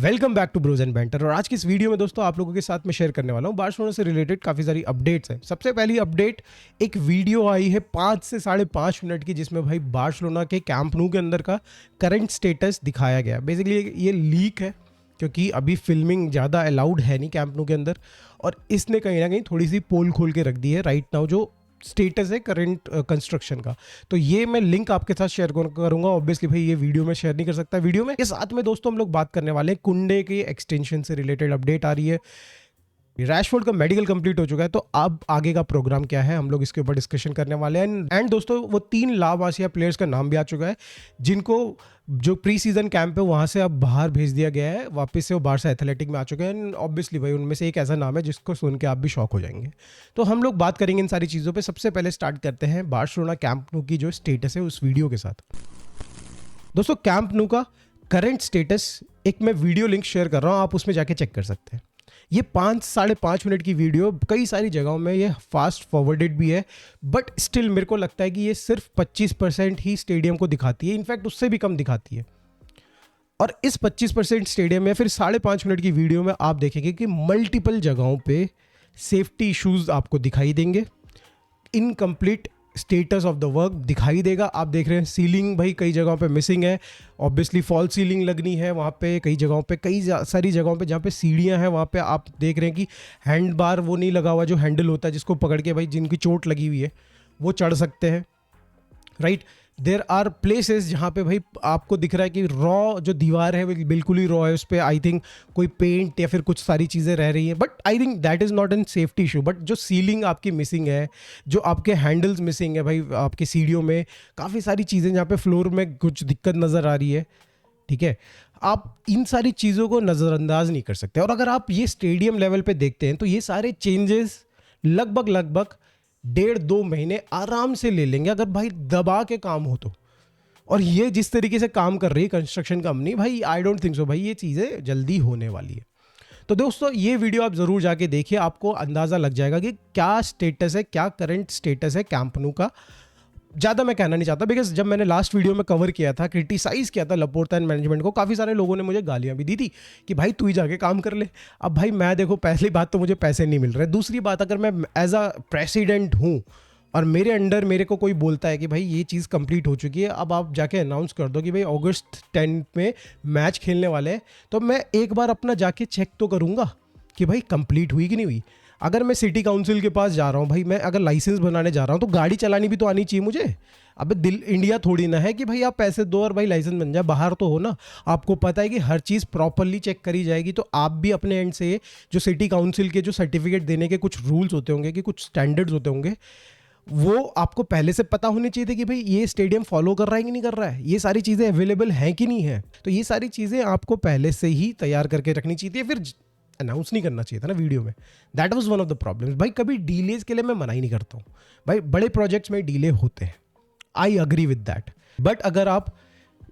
Welcome back to bros and banter. और आज की इस वीडियो में दोस्तों आप लोगों के साथ में शेयर करने वाला हूँ बार्सिलोना से रिलेटेड काफ़ी सारी अपडेट्स हैं। सबसे पहली अपडेट, एक वीडियो आई है 5 से 5.5 मिनट की, जिसमें भाई बार्सिलोना के कैंप नू के अंदर का करंट स्टेटस दिखाया गया। बेसिकली ये लीक है क्योंकि अभी फिल्मिंग ज़्यादा अलाउड है नहीं कैंप नू के अंदर, और इसने कहीं ना कहीं थोड़ी सी पोल खोल के रख दी है राइट नाउ जो स्टेटस है करंट कंस्ट्रक्शन का। तो ये मैं लिंक आपके साथ शेयर करूंगा। ऑब्वियसली भाई ये वीडियो में शेयर नहीं कर सकता वीडियो में। के साथ में दोस्तों हम लोग बात करने वाले हैं कुंडे के एक्सटेंशन से रिलेटेड अपडेट आ रही है। रैशफोर्ड का मेडिकल कंप्लीट हो चुका है, तो अब आगे का प्रोग्राम क्या है हम लोग इसके ऊपर डिस्कशन करने वाले हैं। एंड दोस्तों वो 3 ला मासिया प्लेयर्स का नाम भी आ चुका है जिनको जो प्री सीजन कैंप है वहाँ से अब बाहर भेज दिया गया है, वापस से वो बारसा एथलेटिक में आ चुके हैं। ऑब्वियसली भाई उनमें से एक ऐसा नाम है जिसको सुन के आप भी शॉक हो जाएंगे। तो हम लोग बात करेंगे इन सारी चीज़ों पे। सबसे पहले स्टार्ट करते हैं बार्सिलोना कैंप नू की जो स्टेटस है उस वीडियो के साथ। दोस्तों कैंप नू का करंट स्टेटस एक मैं वीडियो लिंक शेयर कर रहा हूँ, आप उसमें जाके चेक कर सकते हैं। ये 5-5.5 मिनट की वीडियो कई सारी जगहों में ये फास्ट फॉरवर्डेड भी है, बट स्टिल मेरे को लगता है कि ये सिर्फ 25% ही स्टेडियम को दिखाती है, इनफैक्ट उससे भी कम दिखाती है। और इस 25% स्टेडियम में फिर 5.5 मिनट की वीडियो में आप देखेंगे कि मल्टीपल जगहों पे सेफ्टी इश्यूज आपको दिखाई देंगे, incomplete status of the work दिखाई देगा। आप देख रहे हैं सीलिंग भाई कई जगहों पे मिसिंग है, ऑब्वियसली फॉल सीलिंग लगनी है वहाँ पे कई जगहों पे, कई सारी जगहों पे जहाँ पे सीढ़ियाँ हैं वहाँ पे आप देख रहे हैं कि हैंड बार वो नहीं लगा हुआ जो हैंडल होता है जिसको पकड़ के भाई जिनकी चोट लगी हुई है वो चढ़ सकते हैं, राइट। देर आर प्लेसेस जहाँ पे भाई आपको दिख रहा है कि रॉ जो दीवार है वो बिल्कुल ही रॉ है, उस पर आई थिंक कोई पेंट या फिर कुछ सारी चीज़ें रह रही हैं, but I think that is not an safety issue. But जो सीलिंग आपकी मिसिंग है, जो आपके हैंडल्स मिसिंग है भाई, आपके सीढ़ियों में काफ़ी सारी चीज़ें जहाँ पे फ्लोर में कुछ दिक्कत नज़र आ रही है, ठीक है। आप इन सारी चीज़ों को नज़रअंदाज नहीं कर सकते। और अगर आप ये स्टेडियम लेवल पे देखते हैं तो ये सारे चेंजेस लगभग 1.5-2 महीने आराम से ले लेंगे अगर भाई दबा के काम हो तो। और ये जिस तरीके से काम कर रही है कंस्ट्रक्शन कंपनी, भाई आई डोंट थिंक सो भाई ये चीज़ें जल्दी होने वाली है। तो दोस्तों ये वीडियो आप ज़रूर जाके देखिए, आपको अंदाज़ा लग जाएगा कि क्या स्टेटस है, क्या करंट स्टेटस है कैंप नू का। ज़्यादा मैं कहना नहीं चाहता बिकॉज जब मैंने लास्ट वीडियो में कवर किया था, क्रिटिसाइज़ किया था लपोर्ता एंड मैनेजमेंट को, काफ़ी सारे लोगों ने मुझे गालियाँ भी दी थी कि भाई तू ही जाके काम कर ले। अब भाई मैं देखो, पहली बात तो मुझे पैसे नहीं मिल रहे, दूसरी बात अगर मैं एज अ प्रेसिडेंट हूँ और मेरे अंडर मेरे को कोई बोलता है कि भाई ये चीज़ कंप्लीट हो चुकी है, अब आप जाके अनाउंस कर दो कि भाई अगस्त 10 में मैच खेलने वाले हैं, तो मैं एक बार अपना जाके चेक तो करूँगा कि भाई कंप्लीट हुई कि नहीं हुई। अगर मैं सिटी काउंसिल के पास जा रहा हूँ भाई, मैं अगर लाइसेंस बनाने जा रहा हूँ तो गाड़ी चलानी भी तो आनी चाहिए मुझे। अब इंडिया थोड़ी ना है कि भाई आप पैसे दो और भाई लाइसेंस बन जाए, बाहर तो हो ना। आपको पता है कि हर चीज़ प्रॉपरली चेक करी जाएगी, तो आप भी अपने एंड से जो सिटी काउंसिल के जो सर्टिफिकेट देने के कुछ रूल्स होते होंगे, कि कुछ स्टैंडर्ड्स होते होंगे, वो आपको पहले से पता होनी चाहिए थे कि भाई ये स्टेडियम फॉलो कर रहा है कि नहीं कर रहा है, ये सारी चीज़ें अवेलेबल हैं कि नहीं है। तो ये सारी चीज़ें आपको पहले से ही तैयार करके रखनी चाहिए, फिर अनाउंस नहीं करना चाहिए था ना वीडियो में। That was one of the problems. भाई कभी डीलेज के लिए मैं मना ही नहीं करता हूँ भाई, बड़े प्रोजेक्ट्स में डिले होते हैं, I agree with that. But अगर आप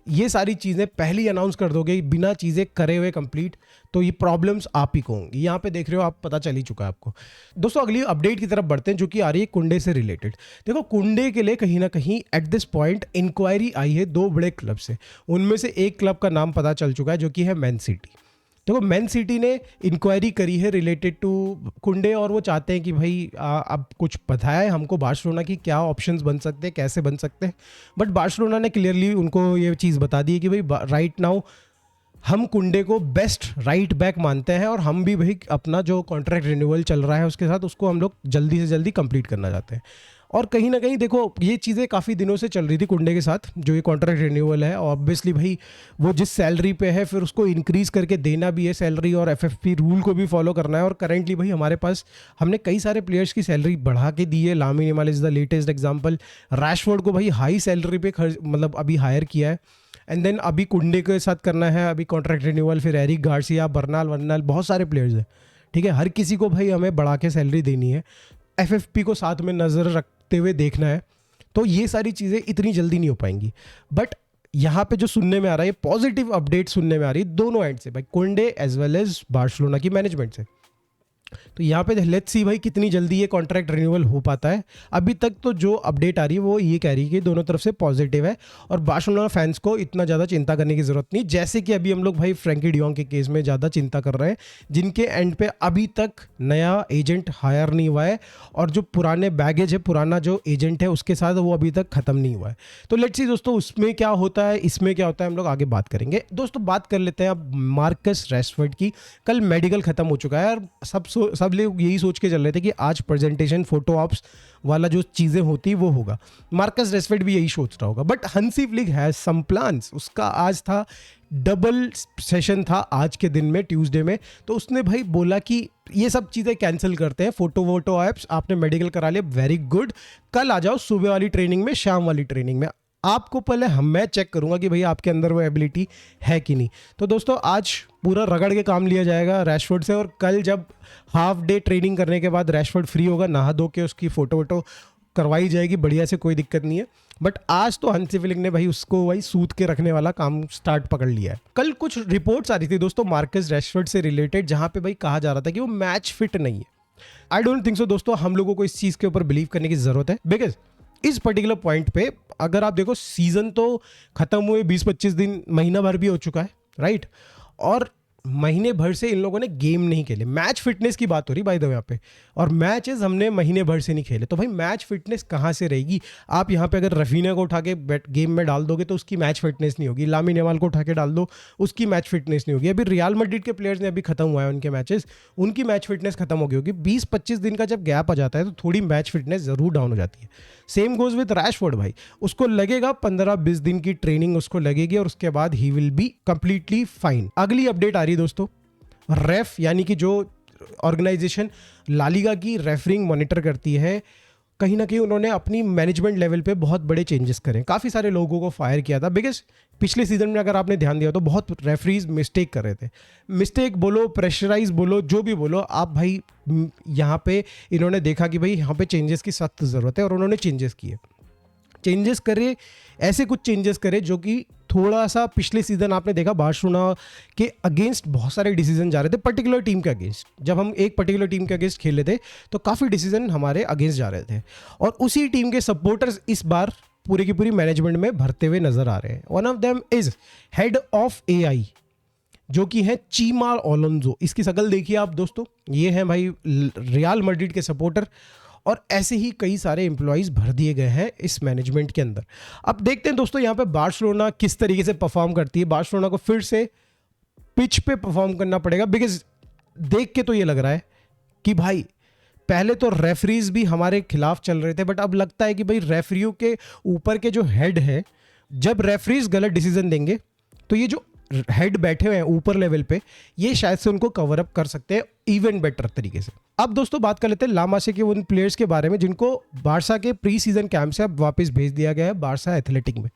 ये सारी चीज़ें पहले ही अनाउंस कर दोगे बिना चीज़ें करे हुए कंप्लीट, तो ये प्रॉब्लम्स आप ही को होंगी। यहाँ पे देख रहे हो आप, पता चल ही चुका है आपको। दोस्तों अगली अपडेट की तरफ बढ़ते हैं जो कि आ रही है कुंडे से रिलेटेड। देखो कुंडे के लिए कहीं ना कहीं एट दिस पॉइंट इंक्वायरी आई है 2 बड़े क्लब से। उनमें से एक क्लब का नाम पता चल चुका है जो कि है मैन सिटी। देखो मैन सिटी ने इंक्वायरी करी है रिलेटेड टू कुंडे, और वो चाहते हैं कि भाई अब कुछ पता है हमको बार्सिलोना की क्या ऑप्शंस बन सकते हैं, कैसे बन सकते हैं। बट बार्सिलोना ने क्लियरली उनको ये चीज़ बता दी है कि भाई राइट नाउ हम कुंडे को बेस्ट राइट बैक मानते हैं, और हम भी भाई अपना जो कॉन्ट्रैक्ट रिन्यूअल चल रहा है उसके साथ उसको हम लोग जल्दी से जल्दी कंप्लीट करना चाहते हैं। और कहीं ना कहीं देखो ये चीज़ें काफ़ी दिनों से चल रही थी कुंडे के साथ, जो ये कॉन्ट्रैक्ट रिन्यूअल है। ऑब्वियसली भाई वो जिस सैलरी पे है फिर उसको इंक्रीज़ करके देना भी है सैलरी, और एफएफपी रूल को भी फॉलो करना है। और करेंटली भाई हमारे पास हमने कई सारे प्लेयर्स की सैलरी बढ़ा के दी है। Lamine Yamal is the latest example. Rashford को भाई हाई सैलरी पे मतलब अभी हायर किया है। एंड देन अभी कुंडे के साथ करना है अभी कॉन्ट्रैक्ट रिन्यूअल, फिर एरिक गार्सिया, बर्नाल, बहुत सारे प्लेयर्स हैं, ठीक है। हर किसी को भाई हमें बढ़ा के सैलरी देनी है, एफएफपी को साथ में नज़र रखते हुए देखना है। तो ये सारी चीज़ें इतनी जल्दी नहीं हो पाएंगी। बट यहाँ पे जो सुनने में आ रहा है, पॉजिटिव अपडेट सुनने में आ रही है दोनों एंड से भाई, कुंडे एज वेल एज बार्सिलोना की मैनेजमेंट से, तो यहाँ पे लेट्स सी भाई कितनी जल्दी ये कॉन्ट्रैक्ट रिन्यूअल हो पाता है। अभी तक तो जो अपडेट आ रही है वो ये कह रही है कि दोनों तरफ से पॉजिटिव है और बार्सिलोना फैंस को इतना ज़्यादा चिंता करने की ज़रूरत नहीं, जैसे कि अभी हम लोग भाई फ्रैंकी डियोंग के केस में ज़्यादा चिंता कर रहे हैं, जिनके एंड पे अभी तक नया एजेंट हायर नहीं हुआ है और जो पुराने बैगेज है, पुराना जो एजेंट है उसके साथ वो अभी तक ख़त्म नहीं हुआ है। तो लेट्स सी दोस्तों उसमें क्या होता है, इसमें क्या होता है, हम लोग आगे बात करेंगे। दोस्तों बात कर लेते हैं अब मार्कस रैशफोर्ड की। कल मेडिकल खत्म हो चुका है और सब लोग यही सोच के चल रहे थे कि आज प्रेजेंटेशन फोटो ऑप्स वाला जो चीज़ें होती वो होगा। मार्कस रैशफोर्ड भी यही सोच रहा होगा, बट हंसी फ्लिक हैज सम प्लान्स। उसका आज था डबल सेशन था आज के दिन में, ट्यूसडे में, तो उसने भाई बोला कि ये सब चीज़ें कैंसिल करते हैं, फोटो वोटो ऐप्स, आपने मेडिकल करा लिया, वेरी गुड, कल आ जाओ सुबह वाली ट्रेनिंग में, शाम वाली ट्रेनिंग में। आपको पहले मैं चेक करूंगा कि भाई आपके अंदर वो एबिलिटी है कि नहीं। तो दोस्तों आज पूरा रगड़ के काम लिया जाएगा रैशफोर्ड से, और कल जब हाफ डे ट्रेनिंग करने के बाद रैशफोर्ड फ्री होगा, नहा धो के उसकी फ़ोटो वोटो करवाई जाएगी बढ़िया से, कोई दिक्कत नहीं है। बट आज तो हंसी फिलिंग ने भाई उसको वही सूत के रखने वाला काम स्टार्ट पकड़ लिया है। कल कुछ रिपोर्ट्स आ रही थी दोस्तों मार्कस रैशफोर्ड से रिलेटेड, जहाँ पे भाई कहा जा रहा था कि वो मैच फिट नहीं है। आई डोंट थिंक सो दोस्तों, हम लोगों को इस चीज़ के ऊपर बिलीव करने की ज़रूरत है, बिकॉज इस पर्टिकुलर पॉइंट पे अगर आप देखो सीजन तो खत्म हुए 20-25 दिन, महीना भर भी हो चुका है, राइट, और महीने भर से इन लोगों ने गेम नहीं खेले। मैच फिटनेस की बात हो रही बाय द वे यहाँ पे, और मैचेस हमने महीने भर से नहीं खेले, तो भाई मैच फिटनेस कहाँ से रहेगी। आप यहाँ पे अगर रफीना को उठा के गेम में डाल दोगे तो उसकी मैच फिटनेस नहीं होगी, लामिन यमाल को उठा के डाल दो उसकी मैच फिटनेस नहीं होगी। अभी रियल मैड्रिड के प्लेयर्स ने अभी खत्म हुआ है उनके मैचेस, उनकी मैच फिटनेस खत्म हो गई होगी। 20-25 दिन का जब गैप आ जाता है तो थोड़ी मैच फिटनेस जरूर डाउन हो जाती है। सेम गोज विद रैशफोर्ड, भाई उसको लगेगा 15-20 दिन की ट्रेनिंग उसको लगेगी और उसके बाद he will be completely fine. अगली अपडेट आ रही है दोस्तों, रेफ यानी कि जो ऑर्गेनाइजेशन लालिगा की रेफरिंग मॉनिटर करती है, कहीं ना कहीं उन्होंने अपनी मैनेजमेंट लेवल पे बहुत बड़े चेंजेस करे, काफ़ी सारे लोगों को फायर किया था, बिकॉज पिछले सीजन में अगर आपने ध्यान दिया तो बहुत रेफरीज मिस्टेक कर रहे थे। मिस्टेक बोलो, प्रेशराइज बोलो, जो भी बोलो आप, भाई यहाँ पे इन्होंने देखा कि भाई यहाँ पे चेंजेस की सख्त ज़रूरत है और उन्होंने चेंजेस किए। चेंजेस करे, ऐसे कुछ चेंजेस करे जो कि थोड़ा सा, पिछले सीजन आपने देखा बार्सिलोना के अगेंस्ट बहुत सारे डिसीजन जा रहे थे, पर्टिकुलर टीम के अगेंस्ट। जब हम एक पर्टिकुलर टीम के अगेंस्ट खेले थे तो काफ़ी डिसीजन हमारे अगेंस्ट जा रहे थे, और उसी टीम के सपोर्टर्स इस बार पूरी की पूरी मैनेजमेंट में भरते हुए नजर आ रहे हैं। One of them is head of AI, जो कि है चीमा ओलोंजो। इसकी शक्ल देखिए आप दोस्तों, ये है भाई रियल मैड्रिड के सपोर्टर, और ऐसे ही कई सारे एम्प्लॉइज भर दिए गए हैं इस मैनेजमेंट के अंदर। अब देखते हैं दोस्तों यहाँ पे बार्सिलोना किस तरीके से परफॉर्म करती है। बार्सिलोना को फिर से पिच पे परफॉर्म करना पड़ेगा, बिकॉज देख के तो ये लग रहा है कि भाई पहले तो रेफरीज भी हमारे खिलाफ चल रहे थे, बट अब लगता है कि भाई रेफरियों के ऊपर के जो हेड है, जब रेफरीज गलत डिसीजन देंगे तो ये जो हेड बैठे हुए हैं ऊपर लेवल पे, ये शायद से उनको कवर अप कर सकते हैं इवन बेटर तरीके से। अब दोस्तों बात कर लेते हैं ला मासिया के उन प्लेयर्स के बारे में जिनको बारसा के प्री सीजन कैंप से अब वापस भेज दिया गया है बारसा एथलेटिक में।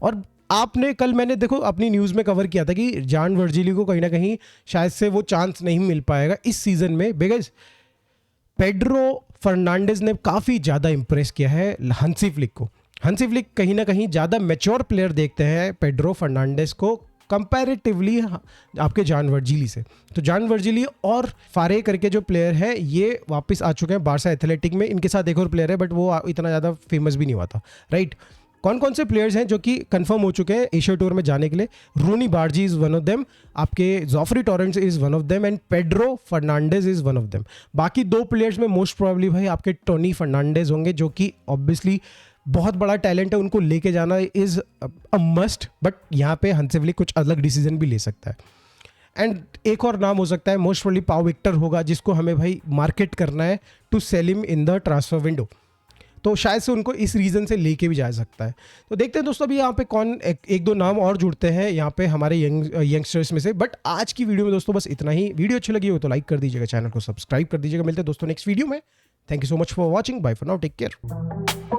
और आपने कल, मैंने देखो अपनी न्यूज़ में कवर किया था कि जान वर्जिली को कहीं ना कहीं शायद से वो चांस नहीं मिल पाएगा इस सीजन में, बिकॉज पेड्रो फर्नांडिस ने काफ़ी ज़्यादा इंप्रेस किया है हंसी फ्लिक को। हंसी फ्लिक कहीं ना कहीं ज़्यादा मैच्योर प्लेयर देखते हैं पेड्रो फर्नांडिस को कंपैरेटिवली आपके जान वर्जिली से। तो जान वर्जिली और फारे करके जो प्लेयर है ये वापस आ चुके हैं बारसा एथलेटिक में। इनके साथ एक और प्लेयर है बट वो इतना ज़्यादा फेमस भी नहीं हुआ था, राइट। कौन कौन से प्लेयर्स हैं जो कि कंफर्म हो चुके हैं एशिया टूर में जाने के लिए? Rooney Barji is one of them, आपके Geoffrey Torrance is one of them, and Pedro Fernandes is one of them. बाकी दो प्लेयर्स में मोस्ट प्रोबेबली भाई आपके टोनी फर्नांडिस होंगे, जो कि ऑब्वियसली बहुत बड़ा टैलेंट है, उनको लेके जाना इज़ अ मस्ट। बट यहाँ पे हंसेवली कुछ अलग डिसीजन भी ले सकता है। एंड एक और नाम हो सकता है, मोस्ट प्रोबेबली पाओ विक्टर होगा, जिसको हमें भाई मार्केट करना है to sell him in the transfer window. तो शायद से उनको इस रीज़न से लेके भी जा सकता है। तो देखते हैं दोस्तों अभी यहाँ पे कौन एक दो नाम और जुड़ते हैं यहाँ पे हमारे यंगस्टर्स में से। बट आज की वीडियो में दोस्तों बस इतना ही। वीडियो अच्छी लगी हो तो लाइक कर दीजिएगा, चैनल को सब्सक्राइब कर दीजिएगा। मिलते हैं दोस्तों नेक्स्ट वीडियो में। Thank you so much for watching, bye for now, take care.